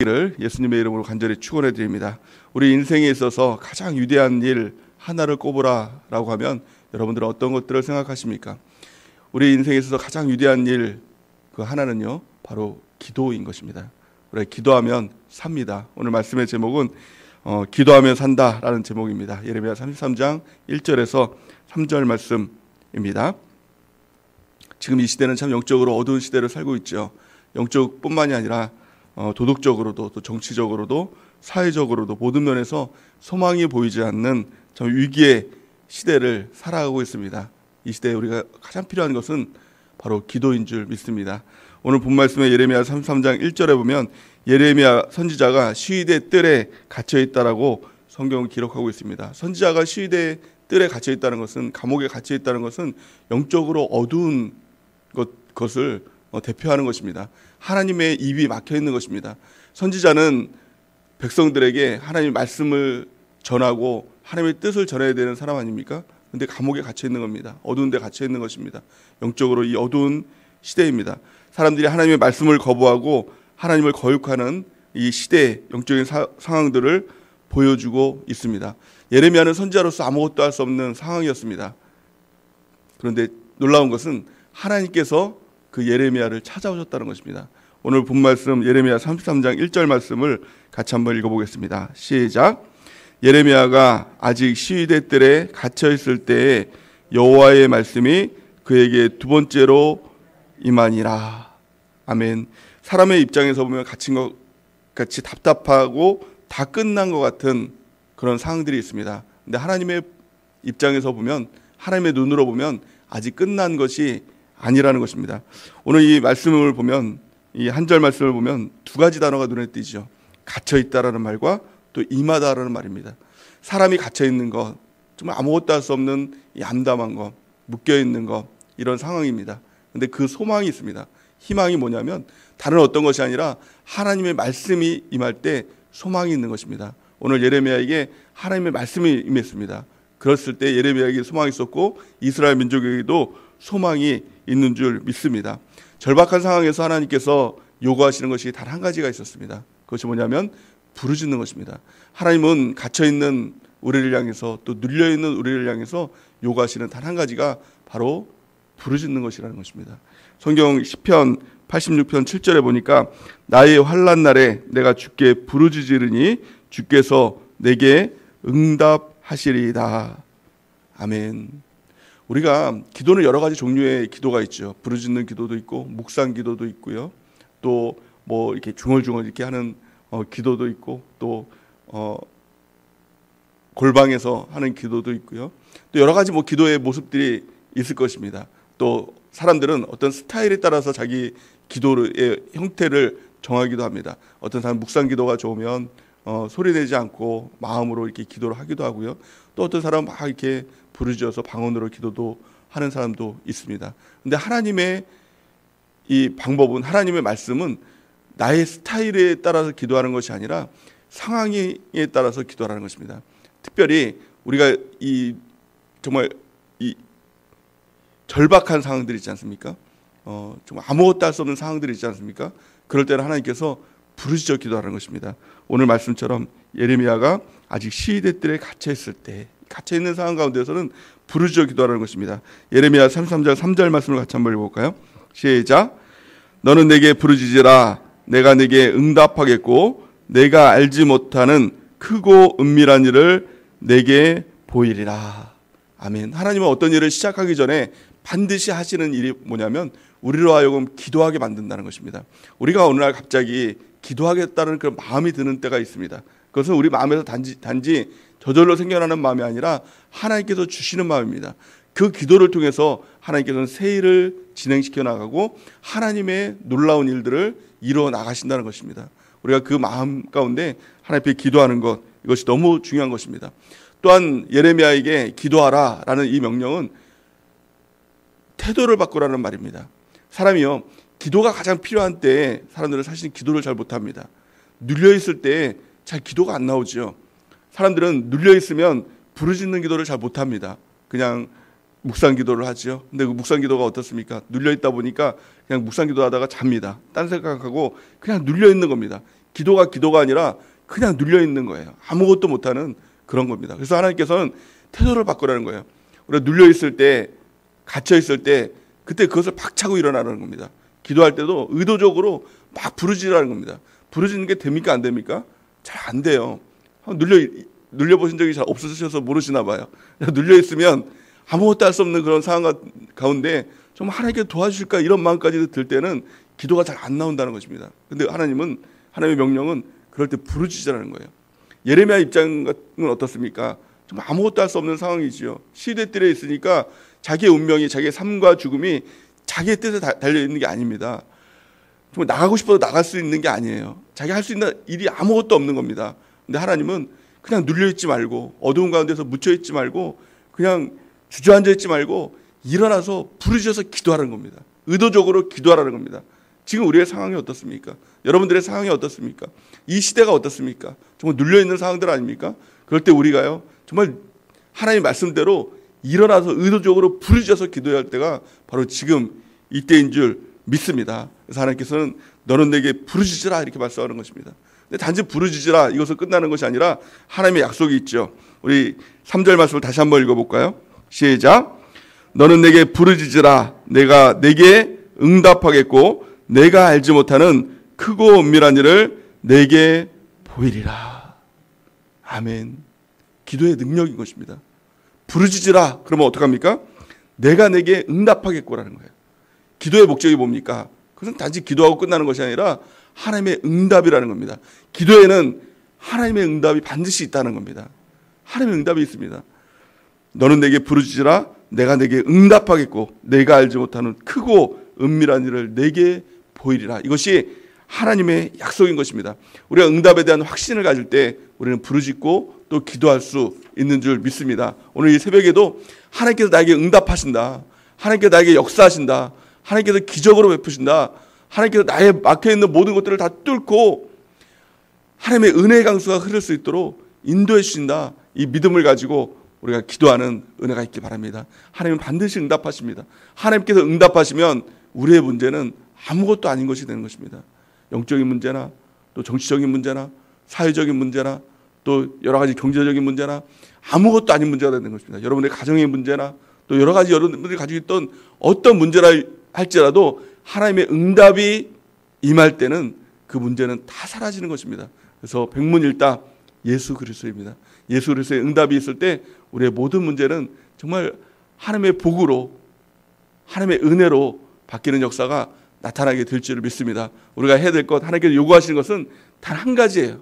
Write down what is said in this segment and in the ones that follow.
되기를 예수님의 이름으로 간절히 축원해 드립니다. 우리 인생에 있어서 가장 위대한 일 하나를 꼽으라라고 하면 여러분들은 어떤 것들을 생각하십니까? 우리 인생에 있어서 가장 위대한 일 그 하나는요, 바로 기도인 것입니다. 우리가 기도하면 삽니다. 오늘 말씀의 제목은 기도하면 산다라는 제목입니다. 예레미야 33장 1절에서 3절 말씀입니다. 지금 이 시대는 참 영적으로 어두운 시대를 살고 있죠. 영적뿐만이 아니라 도덕적으로도 또 정치적으로도 사회적으로도 모든 면에서 소망이 보이지 않는 참 위기의 시대를 살아가고 있습니다. 이 시대에 우리가 가장 필요한 것은 바로 기도인 줄 믿습니다. 오늘 본 말씀에 예레미야 33장 1절에 보면 예레미야 선지자가 시위대 뜰에 갇혀 있다라고 성경을 기록하고 있습니다. 선지자가 시위대 뜰에 갇혀 있다는 것은, 감옥에 갇혀 있다는 것은 영적으로 어두운 것을 대표하는 것입니다. 하나님의 입이 막혀 있는 것입니다. 선지자는 백성들에게 하나님의 말씀을 전하고 하나님의 뜻을 전해야 되는 사람 아닙니까? 근데 감옥에 갇혀 있는 겁니다. 어두운 데 갇혀 있는 것입니다. 영적으로 이 어두운 시대입니다. 사람들이 하나님의 말씀을 거부하고 하나님을 거역하는 이 시대의 영적인 상황들을 보여주고 있습니다. 예레미야는 선지자로서 아무것도 할 수 없는 상황이었습니다. 그런데 놀라운 것은 하나님께서 그 예레미야를 찾아오셨다는 것입니다. 오늘 본 말씀 예레미야 33장 1절 말씀을 같이 한번 읽어보겠습니다. 시작. 예레미야가 아직 시위대 뜰에 갇혀 있을 때에 여호와의 말씀이 그에게 두 번째로 임하니라. 아멘. 사람의 입장에서 보면 갇힌 것 같이 답답하고 다 끝난 것 같은 그런 상황들이 있습니다. 근데 하나님의 입장에서 보면, 하나님의 눈으로 보면 아직 끝난 것이 아니라는 것입니다. 오늘 이 말씀을 보면, 이 한 절 말씀을 보면 두 가지 단어가 눈에 띄죠. 갇혀 있다라는 말과 또 임하다라는 말입니다. 사람이 갇혀 있는 것, 정말 아무것도 할 수 없는 이 암담한 것, 묶여 있는 것, 이런 상황입니다. 근데 그 소망이 있습니다. 희망이 뭐냐면 다른 어떤 것이 아니라 하나님의 말씀이 임할 때 소망이 있는 것입니다. 오늘 예레미야에게 하나님의 말씀이 임했습니다. 그랬을 때 예레미야에게 소망이 있었고 이스라엘 민족에게도 소망이 있는 줄 믿습니다. 절박한 상황에서 하나님께서 요구하시는 것이 단 한 가지가 있었습니다. 그것이 뭐냐면 부르짖는 것입니다. 하나님은 갇혀있는 우리를 향해서, 또 눌려있는 우리를 향해서 요구하시는 단 한 가지가 바로 부르짖는 것이라는 것입니다. 성경 시편 86편 7절에 보니까 나의 환난 날에 내가 주께 부르짖으리니 주께서 내게 응답하시리이다. 아멘. 우리가 기도는 여러 가지 종류의 기도가 있죠. 부르짖는 기도도 있고 묵상 기도도 있고요. 또 뭐 이렇게 중얼중얼 이렇게 하는 기도도 있고, 또 골방에서 하는 기도도 있고요. 또 여러 가지 기도의 모습들이 있을 것입니다. 또 사람들은 어떤 스타일에 따라서 자기 기도의 형태를 정하기도 합니다. 어떤 사람 묵상 기도가 좋으면 소리 내지 않고 마음으로 이렇게 기도를 하기도 하고요. 또 어떤 사람은 막 이렇게 부르짖어서 방언으로 기도도 하는 사람도 있습니다. 근데 하나님의 이 방법은, 하나님의 말씀은 나의 스타일에 따라서 기도하는 것이 아니라 상황에 따라서 기도하는 것입니다. 특별히 우리가 정말 이 절박한 상황들이 있지 않습니까? 정말 아무것도 할 수 없는 상황들이 있지 않습니까? 그럴 때는 하나님께서 부르짖어 기도하는 것입니다. 오늘 말씀처럼 예레미야가 아직 시위대 뜰에 갇혀 있을 때, 갇혀 있는 상황 가운데서는 부르짖어 기도하는 것입니다. 예레미야 33장 3절 말씀을 같이 한번 읽어볼까요? 시작. 너는 내게 부르짖으라. 내가 내게 응답하겠고 내가 알지 못하는 크고 은밀한 일을 내게 보이리라. 아멘. 하나님은 어떤 일을 시작하기 전에 반드시 하시는 일이 뭐냐면 우리로 하여금 기도하게 만든다는 것입니다. 우리가 어느 날 갑자기 기도하겠다는 그런 마음이 드는 때가 있습니다. 그것은 우리 마음에서 단지 저절로 생겨나는 마음이 아니라 하나님께서 주시는 마음입니다. 그 기도를 통해서 하나님께서는 새 일을 진행시켜 나가고 하나님의 놀라운 일들을 이루어 나가신다는 것입니다. 우리가 그 마음 가운데 하나님 앞에 기도하는 것, 이것이 너무 중요한 것입니다. 또한 예레미야에게 기도하라라는 이 명령은 태도를 바꾸라는 말입니다. 사람이요, 기도가 가장 필요한 때에 사람들은 사실 기도를 잘 못합니다. 눌려있을 때에 잘 기도가 안 나오죠. 사람들은 눌려있으면 부르짖는 기도를 잘 못합니다. 그냥 묵상 기도를 하죠. 근데 그 묵상 기도가 어떻습니까? 눌려있다 보니까 그냥 묵상 기도 하다가 잡니다. 딴 생각하고 그냥 눌려있는 겁니다. 기도가 아니라 그냥 눌려 있는 거예요. 아무것도 못하는 그런 겁니다. 그래서 하나님께서는 태도를 바꾸라는 거예요. 우리가 눌려 있을 때, 갇혀 있을 때 그때 그것을 박차고 일어나는 겁니다. 기도할 때도 의도적으로 막 부르짖으라는 겁니다. 부르짖는 게 됩니까 안 됩니까? 잘 안 돼요. 눌려 보신 적이 잘 없으셔서 모르시나 봐요. 눌려 있으면 아무것도 할 수 없는 그런 상황 가운데 정말 하나님께 도와주실까 이런 마음까지 들 때는 기도가 잘 안 나온다는 것입니다. 근데 하나님의 명령은 그럴 때 부르짖으라는 거예요. 예레미야 입장은 어떻습니까? 정말 아무것도 할 수 없는 상황이지요. 시대들에 있으니까 자기의 운명이, 자기의 삶과 죽음이 자기의 뜻에 달려 있는 게 아닙니다. 정말 나가고 싶어도 나갈 수 있는 게 아니에요. 자기 할 수 있는 일이 아무것도 없는 겁니다. 근데 하나님은 그냥 눌려있지 말고 어두운 가운데서 묻혀있지 말고 그냥 주저앉아있지 말고 일어나서 부르짖어서 기도하라는 겁니다. 의도적으로 기도하라는 겁니다. 지금 우리의 상황이 어떻습니까? 여러분들의 상황이 어떻습니까? 이 시대가 어떻습니까? 정말 눌려있는 상황들 아닙니까? 그럴 때 우리가요 정말 하나님의 말씀대로 일어나서 의도적으로 부르짖어서 기도할 때가 바로 지금 이때인 줄 믿습니다. 그래서 하나님께서는 너는 내게 부르짖으라 이렇게 말씀하는 것입니다. 근데 단지 부르짖으라 이것을 끝나는 것이 아니라 하나님의 약속이 있죠. 우리 3절 말씀을 다시 한번 읽어볼까요? 시작. 너는 내게 부르짖으라 내가 내게 응답하겠고 내가 알지 못하는 크고 은밀한 일을 내게 보이리라. 아멘. 기도의 능력인 것입니다. 부르짖으라 그러면 어떡합니까? 내가 내게 응답하겠고라는 거예요. 기도의 목적이 뭡니까? 그것은 단지 기도하고 끝나는 것이 아니라 하나님의 응답이라는 겁니다. 기도에는 하나님의 응답이 반드시 있다는 겁니다. 하나님의 응답이 있습니다. 너는 내게 부르짖으라 내가 내게 응답하겠고 내가 알지 못하는 크고 은밀한 일을 내게 보이리라. 이것이 하나님의 약속인 것입니다. 우리가 응답에 대한 확신을 가질 때 우리는 부르짖고 또 기도할 수 있는 줄 믿습니다. 오늘 이 새벽에도 하나님께서 나에게 응답하신다. 하나님께서 나에게 역사하신다. 하나님께서 기적으로 베푸신다. 하나님께서 나의 막혀있는 모든 것들을 다 뚫고 하나님의 은혜의 강수가 흐를 수 있도록 인도해 주신다. 이 믿음을 가지고 우리가 기도하는 은혜가 있기 바랍니다. 하나님은 반드시 응답하십니다. 하나님께서 응답하시면 우리의 문제는 아무것도 아닌 것이 되는 것입니다. 영적인 문제나 또 정치적인 문제나 사회적인 문제나 또 여러 가지 경제적인 문제나 아무것도 아닌 문제가 되는 것입니다. 여러분의 가정의 문제나 또 여러 가지 여러분들이 가지고 있던 어떤 문제라 할지라도 하나님의 응답이 임할 때는 그 문제는 다 사라지는 것입니다. 그래서 백문일답 예수 그리스도입니다. 예수 그리스도의 응답이 있을 때 우리의 모든 문제는 정말 하나님의 복으로 하나님의 은혜로 바뀌는 역사가 나타나게 될 줄 믿습니다. 우리가 해야 될 것, 하나님께서 요구하시는 것은 단 한 가지예요.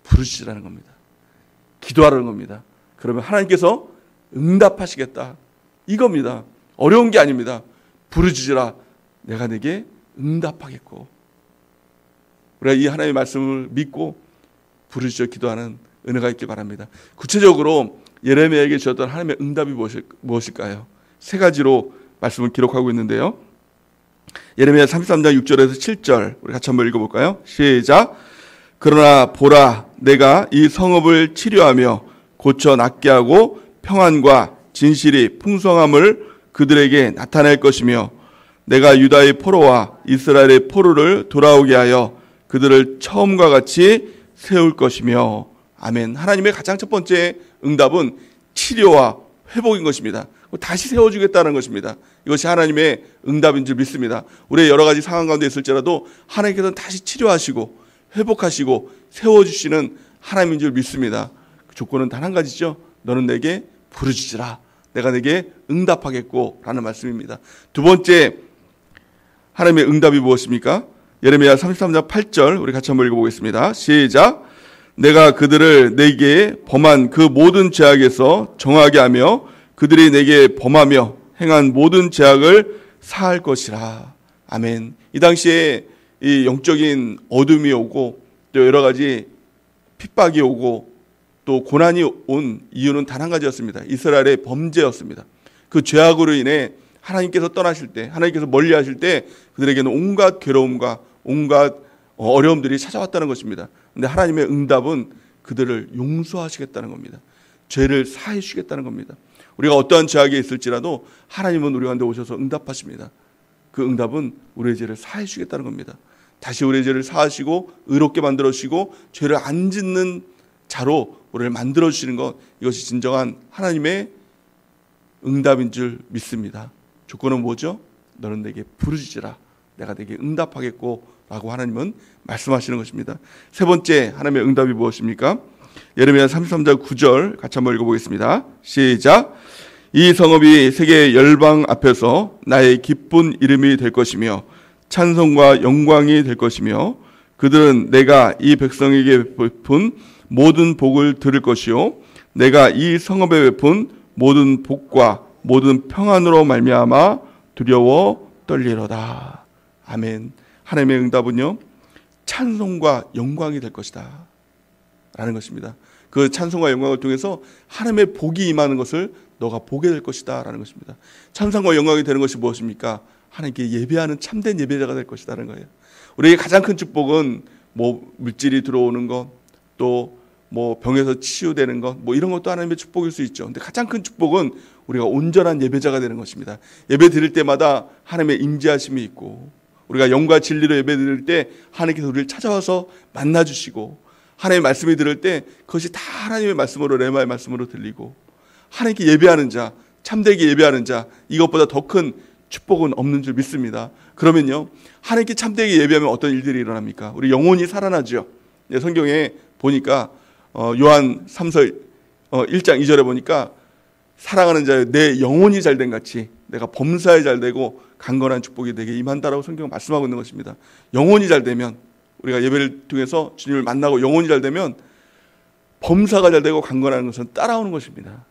부르짖으라는 겁니다. 기도하라는 겁니다. 그러면 하나님께서 응답하시겠다. 이겁니다. 어려운 게 아닙니다. 부르짖으라 내가 내게 응답하겠고. 우리가 이 하나님의 말씀을 믿고 부르짖어 기도하는 은혜가 있길 바랍니다. 구체적으로 예레미야에게 주셨던 하나님의 응답이 무엇일까요? 세 가지로 말씀을 기록하고 있는데요. 예레미야 33장 6절에서 7절 우리 같이 한번 읽어볼까요? 시작. 그러나 보라 내가 이 성읍을 치료하며 고쳐 낫게 하고 평안과 진실이 풍성함을 그들에게 나타낼 것이며 내가 유다의 포로와 이스라엘의 포로를 돌아오게 하여 그들을 처음과 같이 세울 것이며. 아멘. 하나님의 가장 첫 번째 응답은 치료와 회복인 것입니다. 다시 세워주겠다는 것입니다. 이것이 하나님의 응답인 줄 믿습니다. 우리의 여러 가지 상황 가운데 있을지라도 하나님께서는 다시 치료하시고 회복하시고 세워주시는 하나님인 줄 믿습니다. 그 조건은 단 한 가지죠. 너는 내게 부르짖으라 내가 내게 응답하겠고 라는 말씀입니다. 두 번째 하나님의 응답이 무엇입니까? 예레미야 33장 8절 우리 같이 한번 읽어보겠습니다. 시작. 내가 그들을 내게 범한 그 모든 죄악에서 정하게 하며 그들이 내게 범하며 행한 모든 죄악을 사할 것이라. 아멘. 이 당시에 이 영적인 어둠이 오고 또 여러 가지 핍박이 오고 또 고난이 온 이유는 단 한 가지였습니다. 이스라엘의 범죄였습니다. 그 죄악으로 인해 하나님께서 떠나실 때, 하나님께서 멀리 하실 때 그들에게는 온갖 괴로움과 온갖 어려움들이 찾아왔다는 것입니다. 그런데 하나님의 응답은 그들을 용서하시겠다는 겁니다. 죄를 사해 주시겠다는 겁니다. 우리가 어떠한 죄악에 있을지라도 하나님은 우리 가운데 오셔서 응답하십니다. 그 응답은 우리의 죄를 사해 주시겠다는 겁니다. 다시 우리의 죄를 사하시고 의롭게 만들어 주시고 죄를 안 짓는 자로 우리를 만들어 주시는 것, 이것이 진정한 하나님의 응답인 줄 믿습니다. 조건은 뭐죠? 너는 내게 부르짖으라, 내가 내게 응답하겠고 라고 하나님은 말씀하시는 것입니다. 세 번째 하나님의 응답이 무엇입니까? 예레미야 33장 9절 같이 한번 읽어보겠습니다. 시작. 이 성읍이 세계 열방 앞에서 나의 기쁜 이름이 될 것이며 찬송과 영광이 될 것이며 그들은 내가 이 백성에게 베푼 모든 복을 들을 것이요 내가 이 성읍에 베푼 모든 복과 모든 평안으로 말미암아 두려워 떨리로다. 아멘. 하나님의 응답은요, 찬송과 영광이 될 것이다 라는 것입니다. 그 찬송과 영광을 통해서 하나님의 복이 임하는 것을 너가 보게 될 것이다 라는 것입니다. 찬송과 영광이 되는 것이 무엇입니까? 하나님께 예배하는 참된 예배자가 될 것이다라는 거예요. 우리에게 가장 큰 축복은 뭐 물질이 들어오는 것, 또 뭐 병에서 치유되는 것, 뭐 이런 것도 하나님의 축복일 수 있죠. 근데 가장 큰 축복은 우리가 온전한 예배자가 되는 것입니다. 예배 드릴 때마다 하나님의 임재하심이 있고, 우리가 영과 진리로 예배 드릴 때 하나님께서 우리를 찾아와서 만나 주시고, 하나님의 말씀이 들을 때 그것이 다 하나님의 말씀으로, 레마의 말씀으로 들리고, 하나님께 예배하는 자, 참되게 예배하는 자, 이것보다 더 큰 축복은 없는 줄 믿습니다. 그러면요, 하나님께 참되게 예배하면 어떤 일들이 일어납니까? 우리 영혼이 살아나죠. 성경에 보니까 요한 3서 1장 2절에 보니까 사랑하는 자여 내 영혼이 잘된 같이 내가 범사에 잘되고 강건한 축복이 내게 임한다라고 성경은 말씀하고 있는 것입니다. 영혼이 잘되면, 우리가 예배를 통해서 주님을 만나고 영혼이 잘되면 범사가 잘되고 강건한 것은 따라오는 것입니다.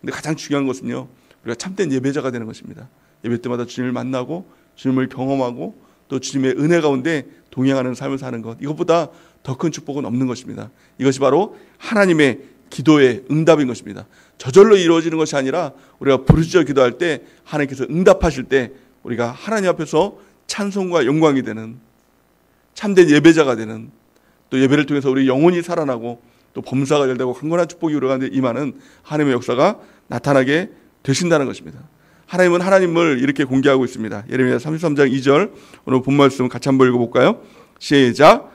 근데 가장 중요한 것은요, 우리가 참된 예배자가 되는 것입니다. 예배 때마다 주님을 만나고 주님을 경험하고 또 주님의 은혜 가운데 동행하는 삶을 사는 것, 이것보다 더 큰 축복은 없는 것입니다. 이것이 바로 하나님의 기도의 응답인 것입니다. 저절로 이루어지는 것이 아니라 우리가 부르짖어 기도할 때 하나님께서 응답하실 때 우리가 하나님 앞에서 찬송과 영광이 되는 참된 예배자가 되는, 또 예배를 통해서 우리 영혼이 살아나고 또 범사가 잘되고 강건한 축복이 우리 가운데 임하는 하나님의 역사가 나타나게 되신다는 것입니다. 하나님은 하나님을 이렇게 공개하고 있습니다. 예레미야 33장 2절, 오늘 본 말씀 같이 한번 읽어볼까요? 시작.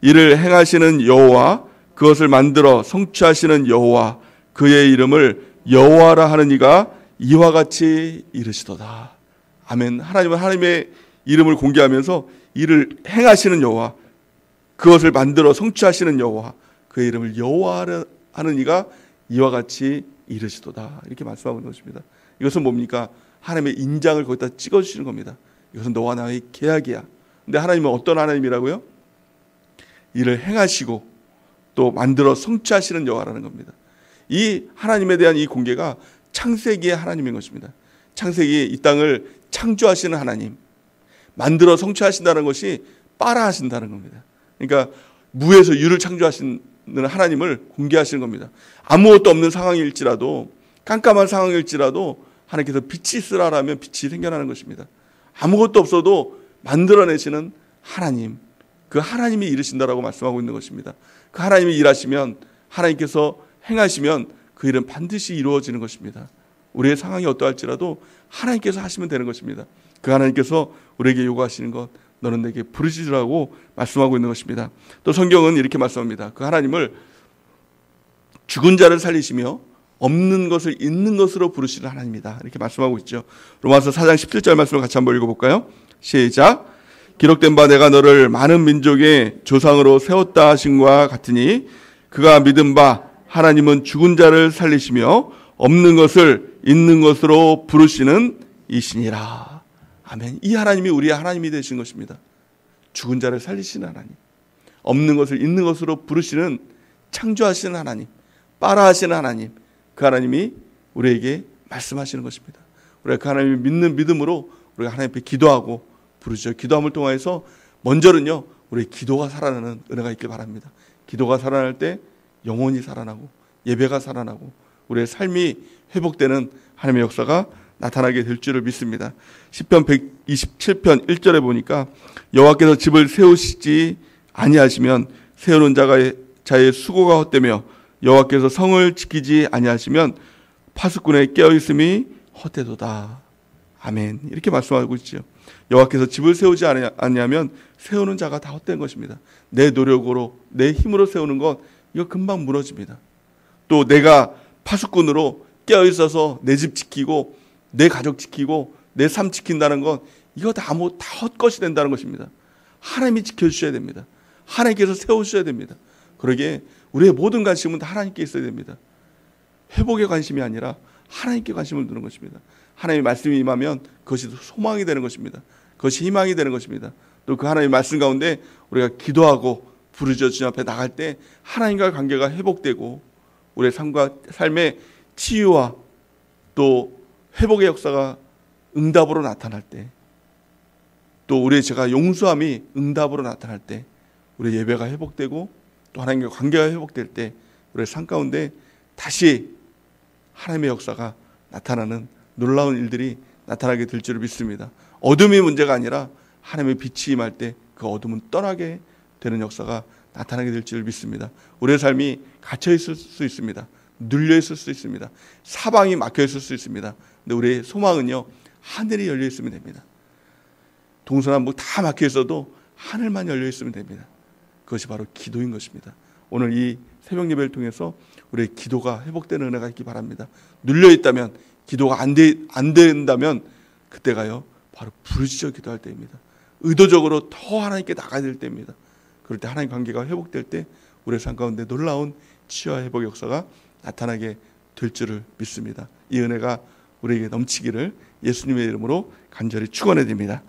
이를 행하시는 여호와, 그것을 만들어 성취하시는 여호와, 그의 이름을 여호와라 하는 이가 이와 같이 이르시도다. 아멘. 하나님은 하나님의 이름을 공개하면서 이를 행하시는 여호와, 그것을 만들어 성취하시는 여호와, 그의 이름을 여호와라 하는 이가 이와 같이 이르시도다. 이렇게 말씀하고 있는 것입니다. 이것은 뭡니까? 하나님의 인장을 거기다 찍어주시는 겁니다. 이것은 너와 나의 계약이야. 근데 하나님은 어떤 하나님이라고요? 이를 행하시고 또 만들어 성취하시는 여호와라는 겁니다. 이 하나님에 대한 이 공개가 창세기의 하나님인 것입니다. 창세기 이 땅을 창조하시는 하나님, 만들어 성취하신다는 것이 빠라하신다는 겁니다. 그러니까 무에서 유를 창조하시는 하나님을 공개하시는 겁니다. 아무것도 없는 상황일지라도, 깜깜한 상황일지라도 하나님께서 빛이 있으라라면 빛이 생겨나는 것입니다. 아무것도 없어도 만들어내시는 하나님, 그 하나님이 이르신다라고 말씀하고 있는 것입니다. 그 하나님이 일하시면, 하나님께서 행하시면 그 일은 반드시 이루어지는 것입니다. 우리의 상황이 어떠할지라도 하나님께서 하시면 되는 것입니다. 그 하나님께서 우리에게 요구하시는 것, 너는 내게 부르짖으라고 말씀하고 있는 것입니다. 또 성경은 이렇게 말씀합니다. 그 하나님을 죽은 자를 살리시며 없는 것을 있는 것으로 부르시는 하나님이다, 이렇게 말씀하고 있죠. 로마서 4장 17절 말씀을 같이 한번 읽어볼까요? 시작. 기록된 바 내가 너를 많은 민족의 조상으로 세웠다 하신과 같으니 그가 믿은 바 하나님은 죽은 자를 살리시며 없는 것을 있는 것으로 부르시는 이시니라. 아멘. 이 하나님이 우리의 하나님이 되신 것입니다. 죽은 자를 살리시는 하나님, 없는 것을 있는 것으로 부르시는 창조하시는 하나님, 빠라하시는 하나님, 그 하나님이 우리에게 말씀하시는 것입니다. 우리가 그 하나님을 믿는 믿음으로 우리가 하나님 앞에 기도하고 부르짖어 기도함을 통해서 먼저는요, 우리의 기도가 살아나는 은혜가 있길 바랍니다. 기도가 살아날 때 영혼이 살아나고 예배가 살아나고 우리의 삶이 회복되는 하나님의 역사가 나타나게 될 줄을 믿습니다. 시편 127편 1절에 보니까 여호와께서 집을 세우시지 아니하시면 세우는 자의 수고가 헛되며 여호와께서 성을 지키지 아니하시면 파수꾼의 깨어있음이 헛되도다. 아멘. 이렇게 말씀하고 있죠. 여호와께서 집을 세우지 아니하면 세우는 자가 다 헛된 것입니다. 내 노력으로 내 힘으로 세우는 것 이거 금방 무너집니다. 또 내가 파수꾼으로 깨어 있어서 내 집 지키고 내 가족 지키고 내 삶 지킨다는 건 이거 다 헛것이 된다는 것입니다. 하나님이 지켜주셔야 됩니다. 하나님께서 세우셔야 됩니다. 그러기에 우리의 모든 관심은 다 하나님께 있어야 됩니다. 회복의 관심이 아니라 하나님께 관심을 두는 것입니다. 하나님의 말씀이 임하면 그것이 소망이 되는 것입니다. 그것이 희망이 되는 것입니다. 또 그 하나님의 말씀 가운데 우리가 기도하고 부르짖어 주님 앞에 나갈 때 하나님과의 관계가 회복되고 우리의 삶의 치유와 또 회복의 역사가 응답으로 나타날 때, 또 우리의 죄가 용서함이 응답으로 나타날 때 우리의 예배가 회복되고 또 하나님과 관계가 회복될 때 우리의 삶 가운데 다시 하나님의 역사가 나타나는 놀라운 일들이 나타나게 될 줄을 믿습니다. 어둠이 문제가 아니라 하나님의 빛이 임할 때 그 어둠은 떠나게 되는 역사가 나타나게 될 줄을 믿습니다. 우리의 삶이 갇혀 있을 수 있습니다. 눌려 있을 수 있습니다. 사방이 막혀 있을 수 있습니다. 근데 우리의 소망은요, 하늘이 열려 있으면 됩니다. 동서남북 다 막혀 있어도 하늘만 열려 있으면 됩니다. 그것이 바로 기도인 것입니다. 오늘 이 새벽 예배를 통해서 우리의 기도가 회복되는 은혜가 있기 바랍니다. 눌려 있다면, 기도가 안 된다면 그때가요 바로 부르짖어 기도할 때입니다. 의도적으로 더 하나님께 나가야 될 때입니다. 그럴 때 하나님 관계가 회복될 때 우리의 삶 가운데 놀라운 치유와 회복의 역사가 나타나게 될 줄을 믿습니다. 이 은혜가 우리에게 넘치기를 예수님의 이름으로 간절히 축원해 드립니다.